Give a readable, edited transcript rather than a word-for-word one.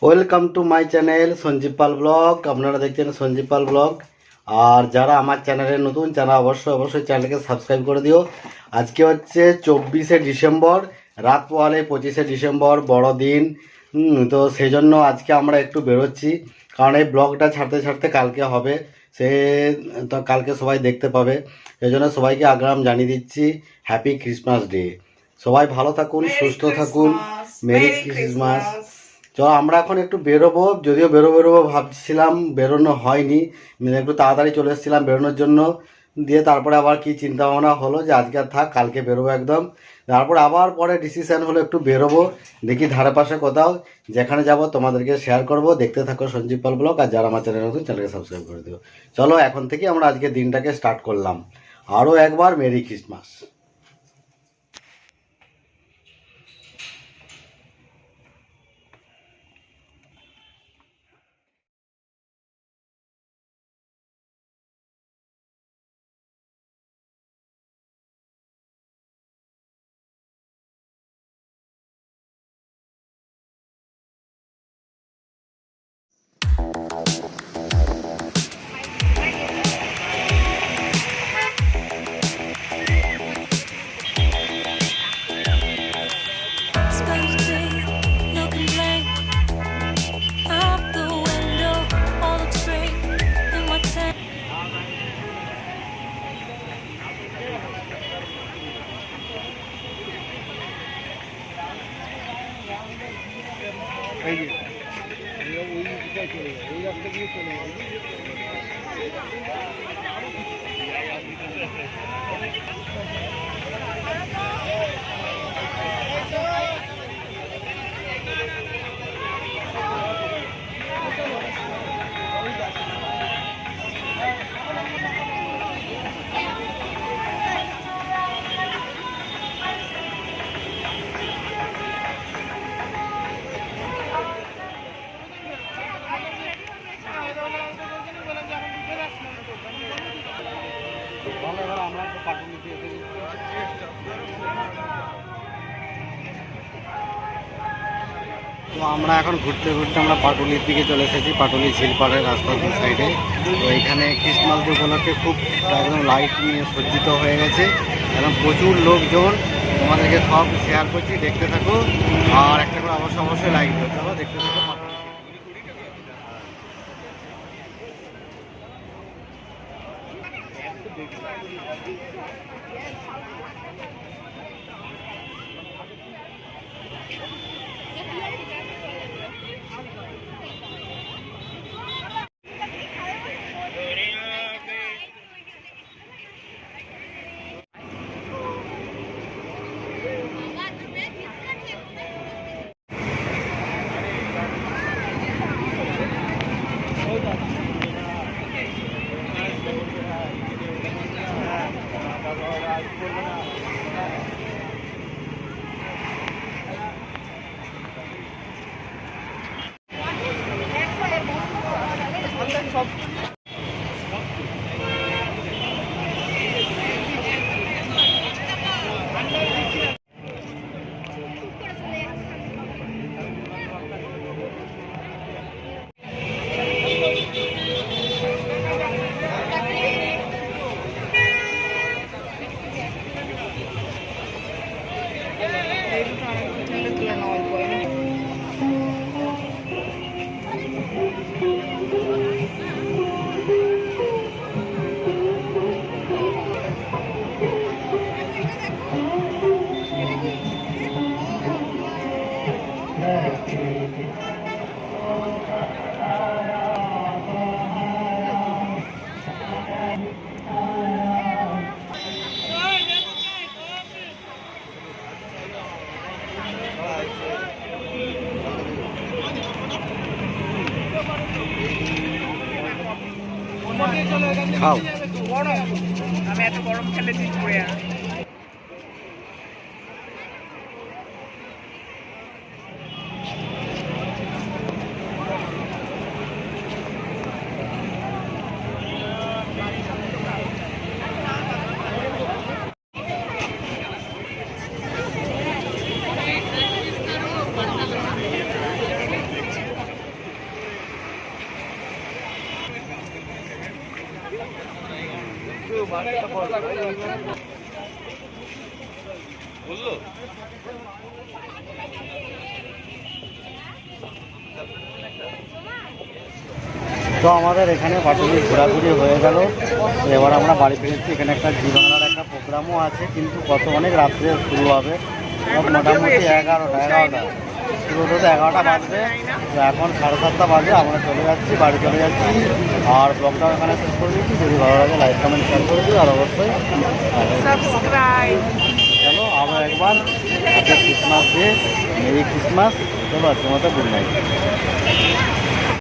Welcome to my channel Sanjib Pal blog. আপনারা দেখছেন Sanjeev Pal blog. আর যারা আমার চ্যানেলে নতুন, যারা অবশ্যই চ্যানেলকে সাবস্ক্রাইব করে দিও। আজকে হচ্ছে 24শে ডিসেম্বর, রাত পোহালে 25শে ডিসেম্বর, বড়দিন। তো সেই জন্য আজকে আমরা একটু বেরোচ্ছি, কারণ এই ব্লগটা ছাড়তে কালকে হবে। সে তো কালকে সবাই দেখতে পাবে। এই জন্য সবাইকে আগাম জানিয়ে দিচ্ছি হ্যাপি ক্রিসমাস ডে। সবাই ভালো থাকুন, সুস্থ থাকুন। Merry Christmas. চলো আমরা এখন একটু বেরোবো, যদিও বেরোবো ভাবছিলাম, বেরোনো হয়নি। একটু তাড়াতাড়ি চলে এসেছিলাম বেরোনোর জন্য, দিয়ে তারপরে আবার কি চিন্তা ভাবনা হলো যে আজকে আর থাক, কালকে বেরোবো একদম। তারপর আবার পরে ডিসিশন হলো একটু বেরোবো, দেখি ধারে পাশে কোথাও, যেখানে যাব তোমাদেরকে শেয়ার করব। দেখতে থাকো সঞ্জীব পাল ব্লগ, আর যারা আমার চ্যানেল নতুন চ্যানেলকে সাবস্ক্রাইব করে দিও। চলো এখন থেকে আমরা আজকে দিনটাকে স্টার্ট করলাম। আরও একবার মেরি ক্রিসমাস। এই রাস্তা দিয়ে চলে যাবে। তো আমরা এখন ঘুরতে আমরা পাটুলির দিকে চলে এসেছি, পাটুলি ঝিলপাড়ের রাস্তার দু সাইডে। তো এখানে ক্রিসমাস ডে উপলক্ষে খুব একদম লাইট নিয়ে সজ্জিত হয়ে গেছে, এবং প্রচুর লোকজন। তোমাদেরকে সব শেয়ার করছি, দেখতে থাকো। আর একটা করে অবশ্যই লাইক দিও। চলো দেখতে থাকো। খাও। আমি এত গরম খেলে তুই পড়ে আর তো আমাদের এখানে পাটুলি ঘোরাঘুরি হয়ে গেল। এবার আমরা বাড়ি ফিরেছি। এখানে একটা জীবনার একটা প্রোগ্রামও আছে, কিন্তু কত অনেক রাত্রে শুরু হবে, মোটামুটি 11টা শুরু হতে 11টা বাজবে। তো এখন 7:30 বাজে, আমরা চলে যাচ্ছি, বাড়ি চলে যাচ্ছি। আর ব্লগটা এখানে শেষ করে দিচ্ছি। যদি ভালো লাগে লাইক কমেন্ট শেয়ার করে দিও, আর অবশ্যই সাবস্ক্রাইব। চলো আবার একবার happy Christmas day, merry Christmas. চলো তোমাদের গুড নাইট।